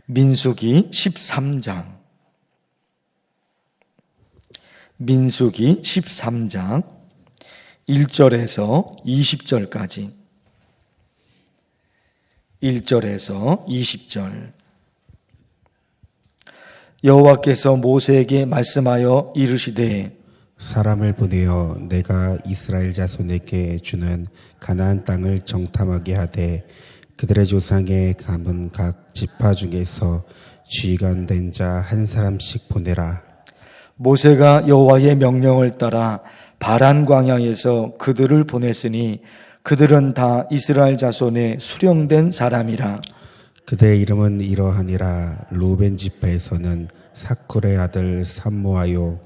민수기 13장. 민수기 13장 1절에서 20절까지. 1절에서 20절. 여호와께서 모세에게 말씀하여 이르시되 사람을 보내어 내가 이스라엘 자손에게 주는 가나안 땅을 정탐하게 하되 그들의 조상의 감은 각 지파 중에서 지휘관된 자 한 사람씩 보내라. 모세가 여호와의 명령을 따라 바란 광야에서 그들을 보냈으니 그들은 다 이스라엘 자손의 수령된 사람이라. 그들의 이름은 이러하니라. 루벤 지파에서는 사쿨의 아들 삼무아요.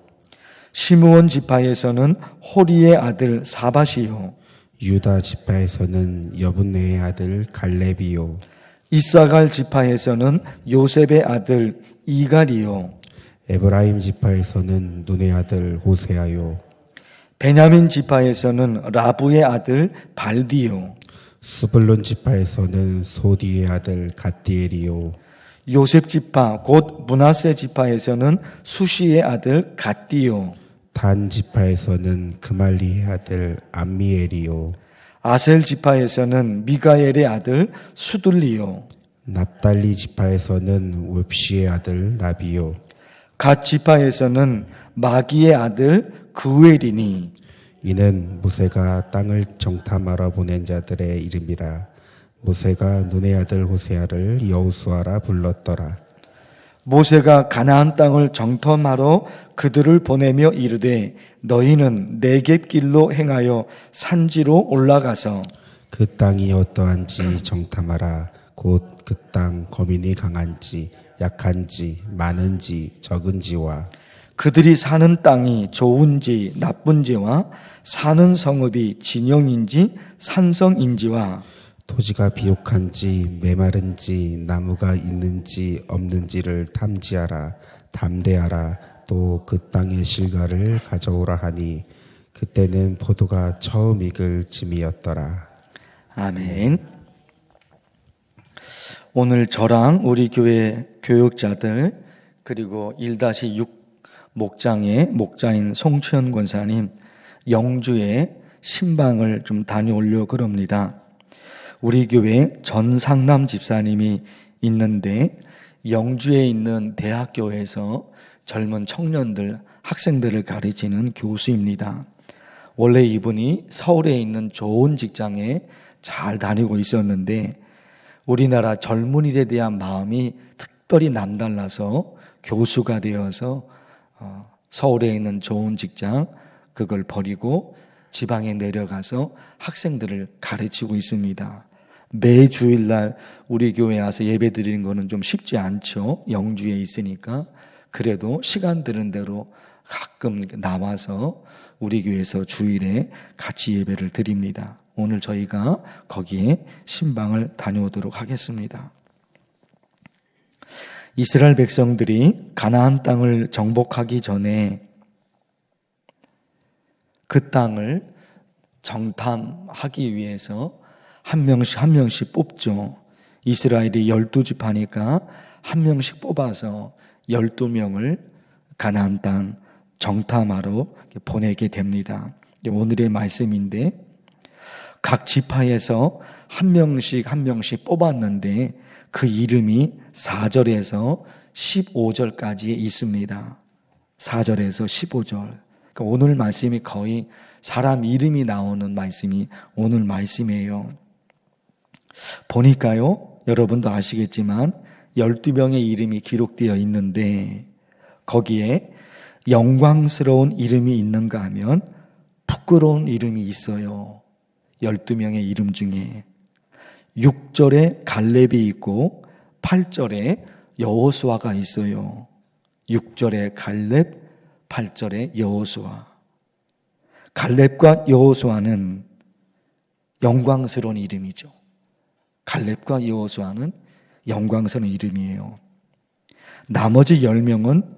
시므온 지파에서는 호리의 아들 사밧이요. 유다 지파에서는 여분네의 아들 갈렙이요. 이사갈 지파에서는 요셉의 아들 이갈이요. 에브라임 지파에서는 눈의 아들 호세아요. 베냐민 지파에서는 라부의 아들 발디요. 스불론 지파에서는 소디의 아들 갓디엘이요. 요셉 지파 곧 므낫세 지파에서는 수시의 아들 갓디요. 단 지파에서는 그말리의 아들 암미엘이요. 아셀 지파에서는 미가엘의 아들 수둘리요. 납달리 지파에서는 웁시의 아들 나비요. 갓 지파에서는 마기의 아들 그웰이니 이는 모세가 땅을 정탐하러 보낸 자들의 이름이라. 모세가 눈의 아들 호세아를 여호수아라 불렀더라. 모세가 가나안 땅을 정탐하러 그들을 보내며 이르되 너희는 네겝 길로 행하여 산지로 올라가서 그 땅이 어떠한지 정탐하라. 곧 그 땅 거민이 강한지 약한지 많은지 적은지와 그들이 사는 땅이 좋은지 나쁜지와 사는 성읍이 진영인지 산성인지와 토지가 비옥한지 메마른지 나무가 있는지 없는지를 탐지하라. 담대하라. 또 그 땅의 실과를 가져오라 하니 그때는 포도가 처음 익을 즈미였더라. 아멘. 오늘 저랑 우리 교회 교육자들 그리고 1-6 목장의 목자인 송추현 권사님 영주에 신방을 좀 다녀오려고 그럽니다. 우리 교회 전상남 집사님이 있는데 영주에 있는 대학교에서 젊은 청년들, 학생들을 가르치는 교수입니다. 원래 이분이 서울에 있는 좋은 직장에 잘 다니고 있었는데 우리나라 젊은이에 대한 마음이 특별히 남달라서 교수가 되어서 서울에 있는 좋은 직장 그걸 버리고 지방에 내려가서 학생들을 가르치고 있습니다. 매 주일날 우리 교회 와서 예배 드리는 거는 좀 쉽지 않죠. 영주에 있으니까. 그래도 시간 되는 대로 가끔 나와서 우리 교회에서 주일에 같이 예배를 드립니다. 오늘 저희가 거기에 신방을 다녀오도록 하겠습니다. 이스라엘 백성들이 가나안 땅을 정복하기 전에 그 땅을 정탐하기 위해서 한 명씩 뽑죠. 이스라엘이 12지파니까 한 명씩 뽑아서 12명을 가나안 땅 정탐하러 보내게 됩니다. 오늘의 말씀인데 각 지파에서 한 명씩 뽑았는데 그 이름이 4절에서 15절까지 있습니다. 4절에서 15절. 그러니까 오늘 말씀이 거의 사람 이름이 나오는 말씀이 오늘 말씀이에요. 보니까요, 여러분도 아시겠지만 12명의 이름이 기록되어 있는데 거기에 영광스러운 이름이 있는가 하면 부끄러운 이름이 있어요. 12명의 이름 중에 6절에 갈렙이 있고 8절에 여호수아가 있어요. 6절에 갈렙, 8절에 여호수아. 갈렙과 여호수아는 영광스러운 이름이죠. 갈렙과 여호수아는 영광스러운 이름이에요. 나머지 10명은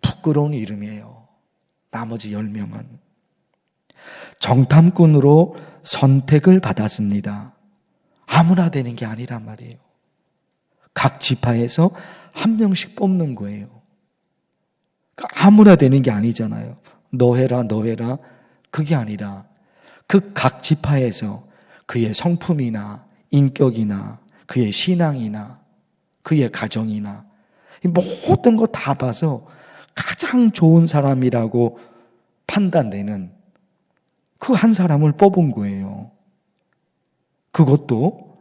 부끄러운 이름이에요. 나머지 10명은 정탐꾼으로 선택을 받았습니다. 아무나 되는 게 아니란 말이에요. 각 지파에서 한 명씩 뽑는 거예요. 그러니까 아무나 되는 게 아니잖아요. 너 해라, 너 해라. 그게 아니라 그 각 지파에서 그의 성품이나 인격이나 그의 신앙이나 그의 가정이나 모든 거 다 봐서 가장 좋은 사람이라고 판단되는 그 한 사람을 뽑은 거예요. 그것도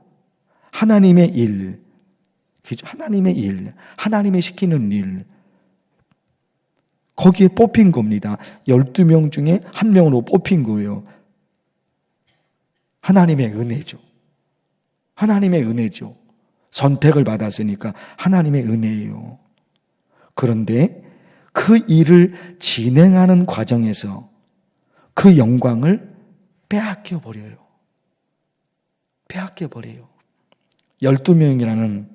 하나님의 일, 하나님의 시키는 일, 거기에 뽑힌 겁니다. 12명 중에 한 명으로 뽑힌 거예요. 하나님의 은혜죠. 하나님의 은혜죠. 선택을 받았으니까 하나님의 은혜예요. 그런데 그 일을 진행하는 과정에서 그 영광을 빼앗겨 버려요. 빼앗겨 버려요. 12명이라는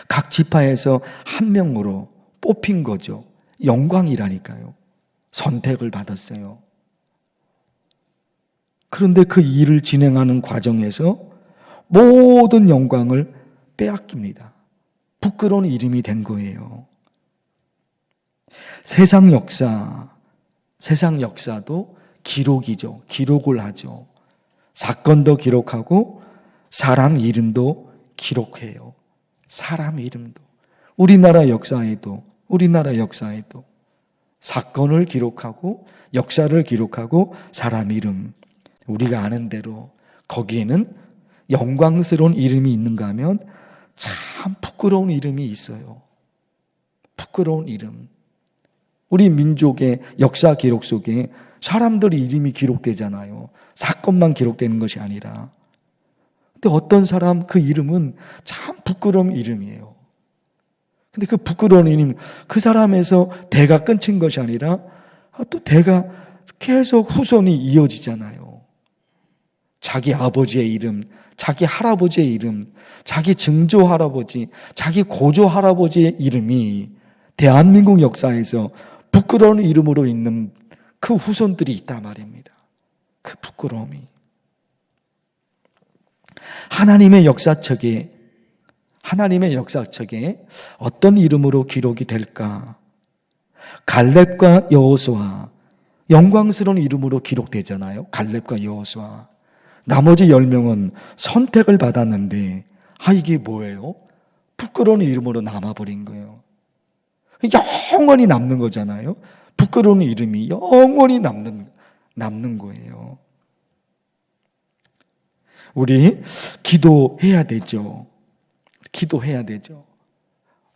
각 지파에서 한 명으로 뽑힌 거죠. 영광이라니까요. 선택을 받았어요. 그런데 그 일을 진행하는 과정에서 모든 영광을 빼앗깁니다. 부끄러운 이름이 된 거예요. 세상 역사도 기록이죠. 기록을 하죠. 사건도 기록하고 사람 이름도 기록해요. 사람 이름도. 우리나라 역사에도 사건을 기록하고 역사를 기록하고 사람 이름. 우리가 아는 대로 거기에는 영광스러운 이름이 있는가 하면 참 부끄러운 이름이 있어요. 부끄러운 이름. 우리 민족의 역사 기록 속에 사람들의 이름이 기록되잖아요. 사건만 기록되는 것이 아니라. 근데 어떤 사람 그 이름은 참 부끄러운 이름이에요. 근데 그 부끄러운 이름, 그 사람에서 대가 끊친 것이 아니라 또 대가 계속 후손이 이어지잖아요. 자기 아버지의 이름, 자기 할아버지의 이름, 자기 증조 할아버지, 자기 고조 할아버지의 이름이 대한민국 역사에서 부끄러운 이름으로 있는 그 후손들이 있단 말입니다. 그 부끄러움이. 하나님의 역사책에 어떤 이름으로 기록이 될까? 갈렙과 여호수아, 영광스러운 이름으로 기록되잖아요. 갈렙과 여호수아. 나머지 10명은 선택을 받았는데 이게 뭐예요? 부끄러운 이름으로 남아버린 거예요. 영원히 남는 거잖아요. 부끄러운 이름이 영원히 남는 거예요. 우리 기도해야 되죠.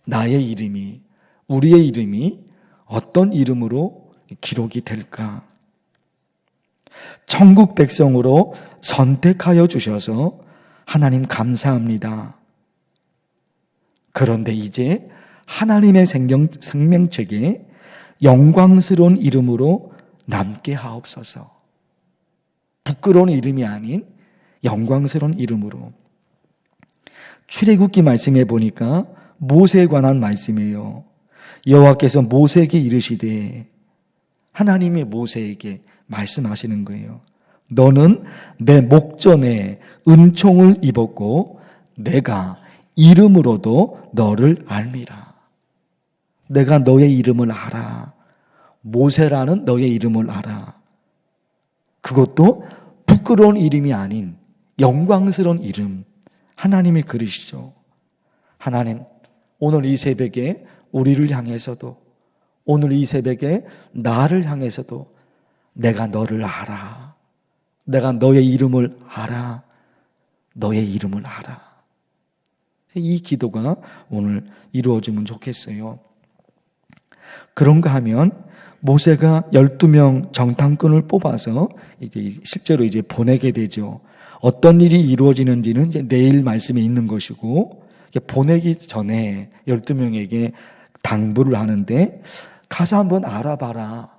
나의 이름이, 우리의 이름이 어떤 이름으로 기록이 될까? 천국 백성으로 선택하여 주셔서 하나님 감사합니다. 그런데 이제 하나님의 생명책에 영광스러운 이름으로 남게 하옵소서. 부끄러운 이름이 아닌 영광스러운 이름으로. 출애굽기 말씀에 보니까 모세에 관한 말씀이에요. 여호와께서 모세에게 이르시되, 하나님이 모세에게 말씀하시는 거예요. 너는 내 목전에 은총을 입었고 내가 이름으로도 너를 알미라. 내가 너의 이름을 알아. 모세라는 너의 이름을 알아. 그것도 부끄러운 이름이 아닌 영광스러운 이름. 하나님이 그러시죠. 하나님, 오늘 이 새벽에 우리를 향해서도, 오늘 이 새벽에 나를 향해서도 내가 너를 알아. 내가 너의 이름을 알아. 너의 이름을 알아. 이 기도가 오늘 이루어지면 좋겠어요. 그런가 하면 모세가 12명 정탐꾼을 뽑아서 이제 실제로 이제 보내게 되죠. 어떤 일이 이루어지는지는 이제 내일 말씀에 있는 것이고, 보내기 전에 12명에게 당부를 하는데, 가서 한번 알아봐라.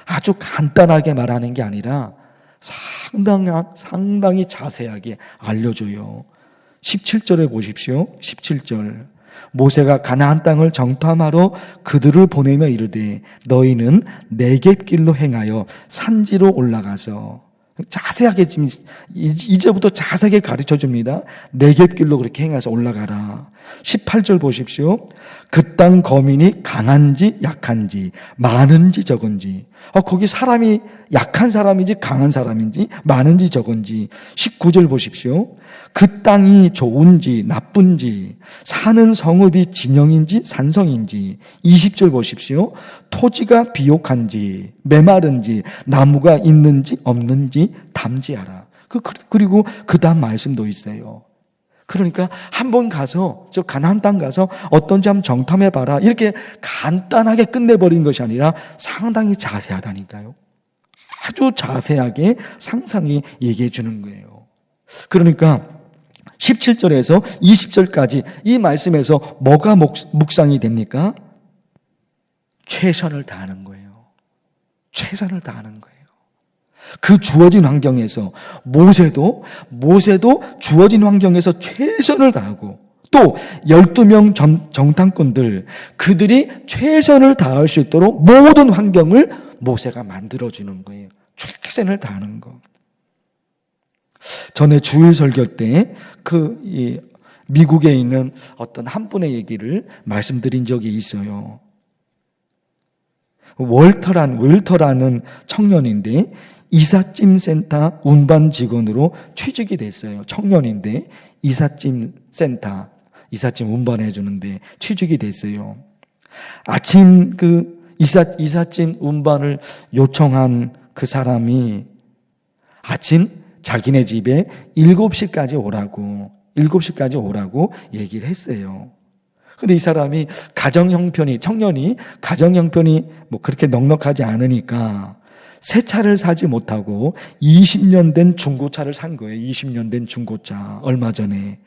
아주 간단하게 말하는 게 아니라 상당히 자세하게 알려줘요. 17절에 보십시오. 17절. 모세가 가나안 땅을 정탐하러 그들을 보내며 이르되, 너희는 네겝길로 행하여 산지로 올라가서 자세하게 지금 이제부터 자세하게 가르쳐 줍니다. 내겝길로 그렇게 행해서 올라가라. 18절 보십시오. 그 땅 거민이 강한지 약한지 많은지 적은지, 거기 사람이 약한 사람인지 강한 사람인지 많은지 적은지. 19절 보십시오. 그 땅이 좋은지 나쁜지, 사는 성읍이 진영인지 산성인지. 20절 보십시오. 토지가 비옥한지 메마른지 나무가 있는지 없는지 담지하라. 그리고 그 다음 말씀도 있어요. 그러니까 한번 가서 저 가나안 땅 가서 어떤지 한번 정탐해 봐라, 이렇게 간단하게 끝내버린 것이 아니라 상당히 자세하다니까요. 아주 자세하게 상상히 얘기해 주는 거예요. 그러니까 17절에서 20절까지 이 말씀에서 뭐가 묵상이 됩니까? 최선을 다하는 거예요. 최선을 다하는 거예요. 그 주어진 환경에서 모세도 주어진 환경에서 최선을 다하고, 또 12명 정탐꾼들, 그들이 최선을 다할 수 있도록 모든 환경을 모세가 만들어주는 거예요. 최선을 다하는 거. 전에 주일 설교 때 미국에 있는 어떤 한 분의 얘기를 말씀드린 적이 있어요. 웰터라는 청년인데 이삿짐 센터 운반 직원으로 취직이 됐어요. 청년인데 이삿짐 운반해 주는데 취직이 됐어요. 아침 이삿짐 운반을 요청한 그 사람이 아침 자기네 집에 7시까지 오라고 얘기를 했어요. 근데 이 사람이 청년이 가정 형편이 뭐 그렇게 넉넉하지 않으니까 새 차를 사지 못하고 20년 된 중고차를 산 거예요. 20년 된 중고차, 얼마 전에.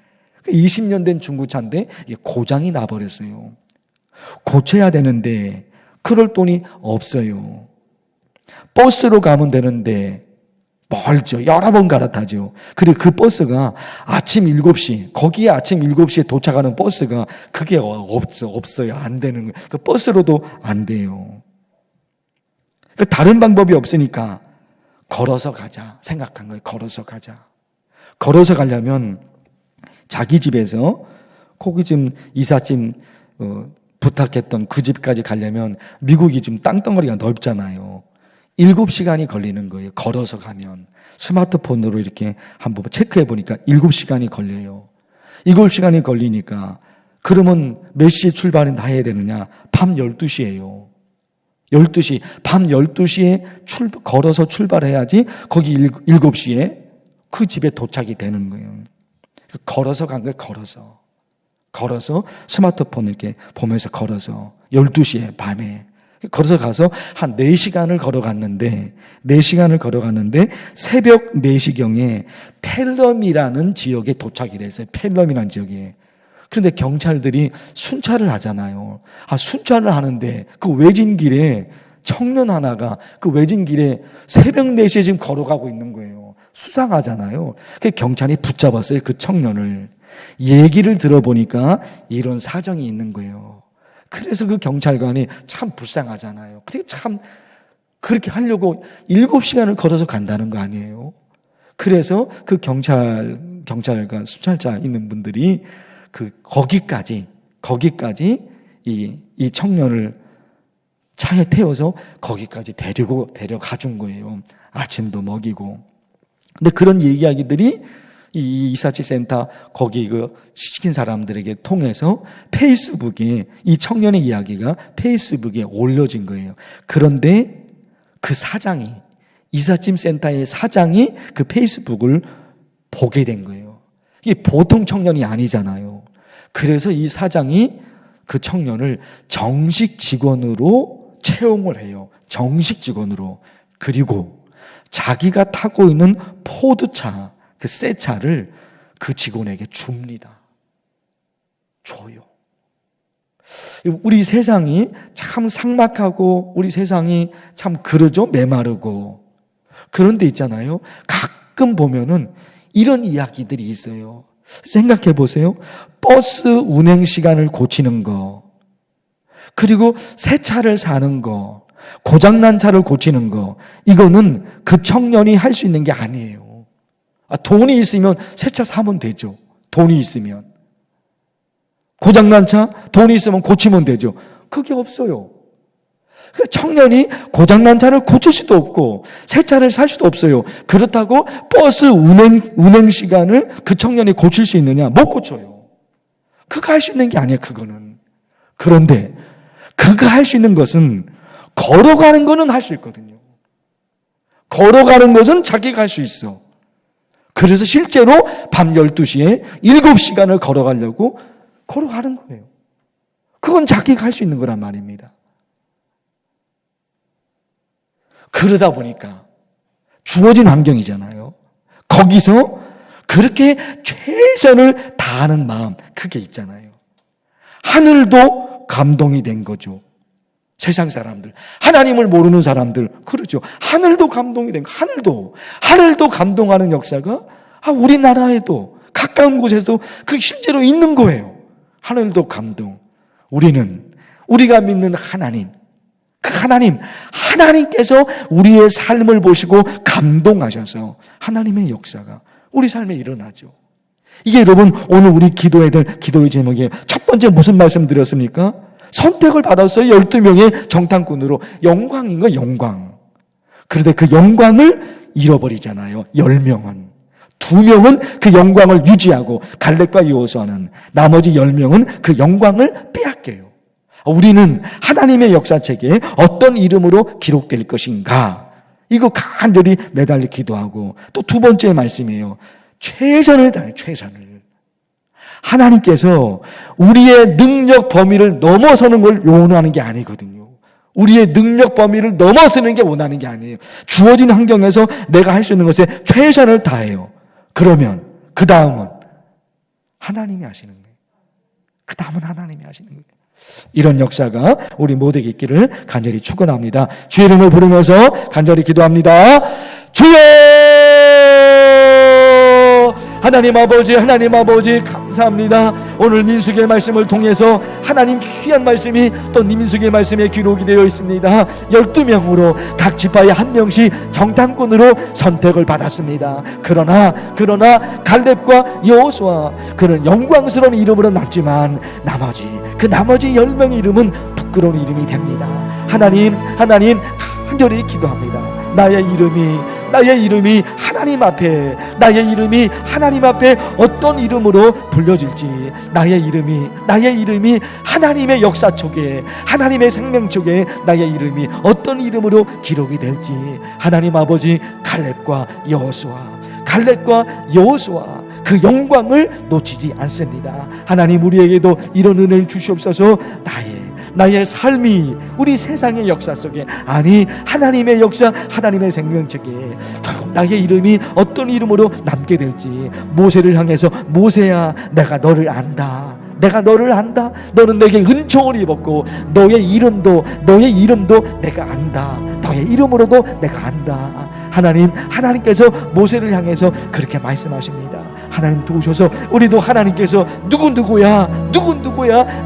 20년 된 중고차인데 고장이 나버렸어요. 고쳐야 되는데 그럴 돈이 없어요. 버스로 가면 되는데 멀죠. 여러 번 갈아타죠. 그리고 그 버스가 아침 7시, 거기에 아침 7시에 도착하는 버스가 그게 없어요. 안 되는 거예요. 그 버스로도 안 돼요. 다른 방법이 없으니까 걸어서 가자 생각한 거예요. 걸어서 가자. 걸어서 가려면 자기 집에서 거기 지금 이삿짐 부탁했던 그 집까지 가려면 미국이 지금 땅덩어리가 넓잖아요. 7시간이 걸리는 거예요. 걸어서 가면. 스마트폰으로 이렇게 한번 체크해 보니까 7시간이 걸려요. 7시간이 걸리니까 그러면 몇 시에 출발은 다 해야 되느냐? 밤 12시예요. 12시, 밤 12시에 걸어서 출발해야지 거기 7시에 그 집에 도착이 되는 거예요. 걸어서 간 거예요. 걸어서 스마트폰 이렇게 보면서 걸어서 12시에 밤에 걸어서 가서 한 4시간을 걸어갔는데 새벽 4시경에 펠럼이라는 지역에 도착이 됐어요. 펠럼이라는 지역에. 그런데 경찰들이 순찰을 하잖아요. 순찰을 하는데 그 외진 길에 청년 하나가 그 외진 길에 새벽 4시에 지금 걸어가고 있는 거예요. 수상하잖아요. 그래서 경찰이 붙잡았어요. 그 청년을. 얘기를 들어보니까 이런 사정이 있는 거예요. 그래서 그 경찰관이 참 불쌍하잖아요. 참 그렇게 하려고 7시간을 걸어서 간다는 거 아니에요. 그래서 그 경찰관, 순찰자 있는 분들이 거기까지 이 청년을 차에 태워서 거기까지 데려가 준 거예요. 아침도 먹이고. 근데 그런 이야기들이 이 이삿짐 센터 거기 시킨 사람들에게 통해서 페이스북에 이 청년의 이야기가 페이스북에 올려진 거예요. 그런데 그 사장이, 이삿짐 센터의 사장이 그 페이스북을 보게 된 거예요. 이게 보통 청년이 아니잖아요. 그래서 이 사장이 그 청년을 정식 직원으로 채용을 해요. 정식 직원으로. 그리고 자기가 타고 있는 포드차, 그 새 차를 그 직원에게 줍니다. 줘요. 우리 세상이 참 삭막하고 우리 세상이 참 그러죠. 메마르고. 그런 데 있잖아요. 가끔 보면은 이런 이야기들이 있어요. 생각해 보세요. 버스 운행 시간을 고치는 거, 그리고 새 차를 사는 거, 고장난 차를 고치는 거, 이거는 그 청년이 할 수 있는 게 아니에요. 돈이 있으면 새 차 사면 되죠. 돈이 있으면. 고장난 차, 돈이 있으면 고치면 되죠. 그게 없어요. 그 청년이 고장난 차를 고칠 수도 없고 새 차를 살 수도 없어요. 그렇다고 버스 운행 시간을 그 청년이 고칠 수 있느냐? 못 고쳐요. 그가 할 수 있는 게 아니에요, 그거는. 그런데 그가 할 수 있는 것은 걸어가는 거는 할 수 있거든요. 걸어가는 것은 자기가 할 수 있어. 그래서 실제로 밤 12시에 7시간을 걸어가려고 걸어가는 거예요. 그건 자기가 할 수 있는 거란 말입니다. 그러다 보니까 주어진 환경이잖아요. 거기서 그렇게 최선을 다하는 마음, 그게 있잖아요. 하늘도 감동이 된 거죠. 세상 사람들, 하나님을 모르는 사람들, 그러죠. 하늘도 감동이 된 거, 하늘도 감동하는 역사가 우리나라에도 가까운 곳에도 그 실제로 있는 거예요. 하늘도 감동. 우리가 믿는 하나님, 그 하나님께서 우리의 삶을 보시고 감동하셔서 하나님의 역사가 우리 삶에 일어나죠. 이게 여러분 오늘 우리 기도해야 될 기도의 제목이에요. 첫 번째 무슨 말씀 드렸습니까? 선택을 받았어요. 12명의 정탐꾼으로. 영광인 거, 영광. 그런데 그 영광을 잃어버리잖아요. 10명은. 2명은 그 영광을 유지하고 갈렙과 여호수아는, 나머지 10명은 그 영광을 빼앗겨요. 우리는 하나님의 역사책에 어떤 이름으로 기록될 것인가, 이거 간절히 매달려 기도하고, 또 두 번째 말씀이에요. 최선을 다해, 최선을. 하나님께서 우리의 능력 범위를 넘어서는 걸 원하는 게 아니거든요. 우리의 능력 범위를 넘어서는 게 원하는 게 아니에요. 주어진 환경에서 내가 할 수 있는 것에 최선을 다해요. 그러면 그 다음은 하나님이 하시는 거예요. 그 다음은 하나님이 하시는 거예요. 이런 역사가 우리 모두에게 있기를 간절히 축원합니다. 주의 이름을 부르면서 간절히 기도합니다. 주여! 하나님 아버지 감사합니다. 오늘 민수기의 말씀을 통해서 하나님 귀한 말씀이 또 민수기의 말씀에 기록이 되어 있습니다. 12명으로 각 지파에 한 명씩 정탐꾼으로 선택을 받았습니다. 그러나 갈렙과 여호수아, 그는 영광스러운 이름으로 남지만 나머지 10명의 이름은 부끄러운 이름이 됩니다. 하나님 간절히 기도합니다. 나의 이름이 하나님 앞에 어떤 이름으로 불려질지, 나의 이름이 하나님의 역사 속에, 하나님의 생명 속에 나의 이름이 어떤 이름으로 기록이 될지, 하나님 아버지, 갈렙과 여호수아 그 영광을 놓치지 않습니다. 하나님, 우리에게도 이런 은혜를 주시옵소서. 나의 삶이 우리 세상의 역사 속에, 아니 하나님의 역사, 하나님의 생명 속에 결국 나의 이름이 어떤 이름으로 남게 될지, 모세를 향해서 모세야, 내가 너를 안다. 너는 내게 은총을 입었고 너의 이름도 내가 안다. 너의 이름으로도 내가 안다. 하나님께서 모세를 향해서 그렇게 말씀하십니다. 하나님 도우셔서 우리도 하나님께서 누구야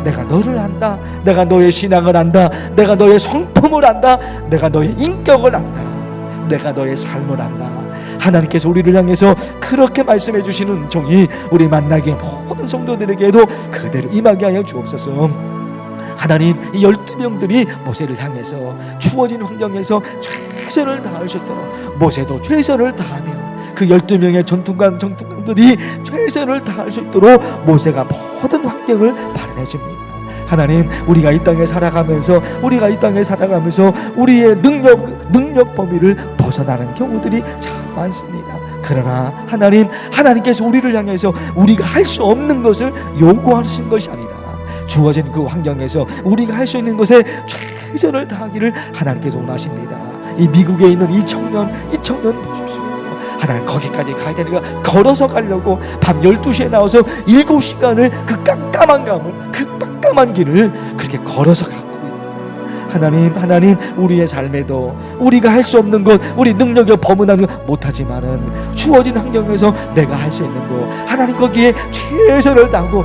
내가 너를 안다. 내가 너의 신앙을 안다. 내가 너의 성품을 안다. 내가 너의 인격을 안다. 내가 너의 삶을 안다. 하나님께서 우리를 향해서 그렇게 말씀해 주시는 종이 우리 만나게 모든 성도들에게도 그대로 임하게 하여 주옵소서. 하나님, 이 12명들이 모세를 향해서 주어진 환경에서 최선을 다할 수 있도록, 모세도 최선을 다하며 그 12명의 전투관들이 최선을 다할 수 있도록 모세가 모든 환경을 마련해 줍니다. 하나님, 우리가 이 땅에 살아가면서 우리의 능력 범위를 벗어나는 경우들이 참 많습니다. 그러나 하나님께서 우리를 향해서 우리가 할 수 없는 것을 요구하신 것이 아니라, 주어진 그 환경에서 우리가 할 수 있는 것에 최선을 다하기를 하나님께서 원하십니다. 이 미국에 있는 이 청년 보십시오. 하나님, 거기까지 가야 되니까 걸어서 가려고 밤 12시에 나와서 7시간을 그 깜깜한 길을 그렇게 걸어서 가고 있어요. 하나님, 우리의 삶에도 우리가 할 수 없는 것, 우리 능력에 범은하는 것 못하지만은 주어진 환경에서 내가 할 수 있는 것, 하나님 거기에 최선을 다하고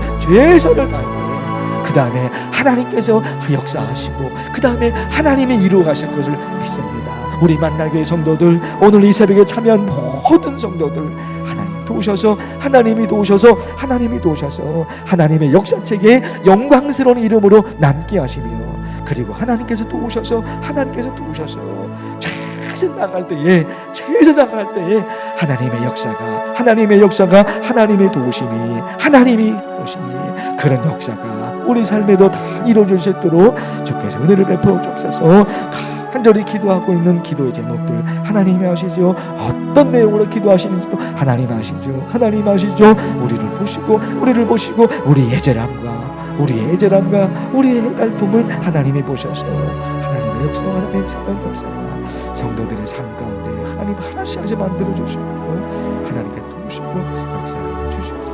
그 다음에 하나님께서 역사하시고 그 다음에 하나님이 이루어 가실 것을 믿습니다. 우리 만나교회 성도들, 오늘 이 새벽에 참여한 모든 성도들, 하나님 도우셔서, 하나님이 도우셔서, 하나님이 도우셔서 하나님의 역사책에 영광스러운 이름으로 남게 하시며, 그리고 하나님께서 도우셔서, 하나님께서 도우셔서 최선 당할 때에 하나님의 역사가 하나님의 도우심이, 그런 역사가 우리 삶에도 다 이루어질 수 있도록 주께서 은혜를 베풀어 주옵소서. 간절히 기도하고 있는 기도의 제목들 하나님이 아시죠. 어떤 내용으로 기도하시는지도 하나님 아시죠. 우리를 보시고 우리의 애절함과 우리의 해달픔을 하나님이 보셔서 하나님의 역사가 성도들의 삶 가운데 하나님 하나씩 만들어 주시고 하나님께서 도우시고 역사를 주시고